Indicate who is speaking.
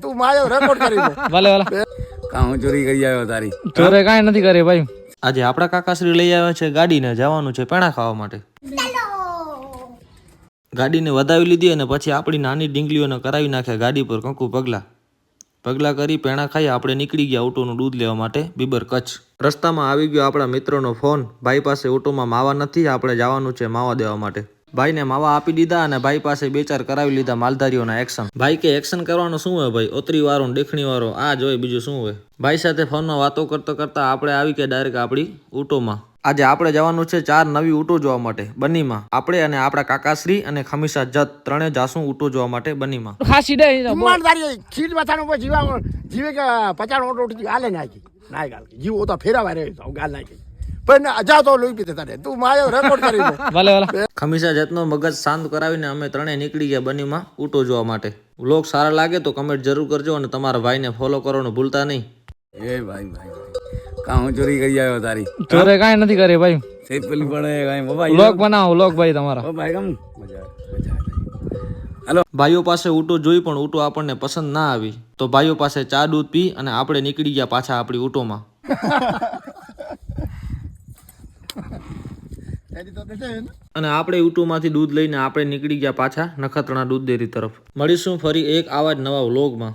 Speaker 1: તું માયો રેકોર્ડ કરી દે
Speaker 2: ભલે ભલે
Speaker 3: કાં ચોરી કરી આવ્યો તારી
Speaker 2: ચોરે કાંઈ નથી કરે ભાઈ.
Speaker 4: આજે આપણા કાકાશ્રી લઈ આવ્યા છે ગાડીને, જવાનું છે પેણા ખાવા માટે. ગાડીને વધાવી લીધી અને પછી આપણી નાની ડીંગલીઓને કરાવી નાખ્યા ગાડી પર કંકુ પગલા કરી પેણા ખાઈ આપણે નીકળી ગયા ઓટોનું દૂધ લેવા માટે બીબર કચ્છ. રસ્તામાં આવી ગયો આપણા મિત્રનો ફોન. ભાઈ પાસે ઓટોમાં માવા નથી, આપણે જવાનું છે માવા દેવા માટે. ભાઈને માવા આપી દીધા અને ભાઈ પાસે 2-4 કરાવી લીધા માલધારીઓના એક્શન. ભાઈ કે એક્શન કરવાનું શું હોય ભાઈ, ઓતરી વાળો દેખણી વાળો આ જ હોય, બીજું શું હોય. ભાઈ સાથે ફોનમાં વાતો કરતા આપણે આવી કે ડાયરેક્ટ આપણી ઊંટોમાં. આજે આપણે જવાનું છે 4 નવી ઊંટો જોવા માટે બનીમાં. આપણે અને આપણા કાકાશ્રી અને ખમીસા જત ત્રણે જાસું ઊંટો જોવા માટે બનીમાં.
Speaker 2: ખાસી દે
Speaker 1: ઈમાનદારી ખીલ બતાનો પર જીવે કે 50 ઓટો ઉઠી હાલે નાખી નાય ગાલ જીવ તો ફેરાવા રહે તો ગાલ નાખી પણ અજા તો લોહી પીતે તારે તું માયો રેકોર્ડ કરી દે
Speaker 2: ભલે ભલે.
Speaker 4: ખમીસા જતનો મગજ શાંત કરાવીને અમે ત્રણે નીકળી ગયા બનીમાં ઊંટો જોવા માટે. વ્લોગ સારા લાગે તો કમેન્ટ જરૂર કરજો અને તમારા ભાઈને ફોલો કરવાનું ભૂલતા નહીં.
Speaker 3: એ ભાઈ કાં ચોરી કરી આવ્યો તારી
Speaker 2: ચોરે કાંઈ નથી કરે ભાઈ.
Speaker 3: પેલું પડે કાંઈ બાબા
Speaker 2: વ્લોગ બનાવો વ્લોગ ભાઈ તમારા.
Speaker 3: ભાઈ કેમ
Speaker 4: ભાઈઓ પાસે ઊંટો જોઈ પણ ઊંટો આપણને પસંદ ના આવી તો ભાઈઓ પાસે ચા દૂધ પી અને આપણે નીકળી ગયા પાછા આપણી ઊંટોમાં. અને આપણે ઊંટોમાંથી દૂધ લઈને આપણે નીકળી ગયા પાછા નખત્રાણા દૂધ ડેરી તરફ. મળીશું ફરી એક આવા જ નવા વ્લોગમાં.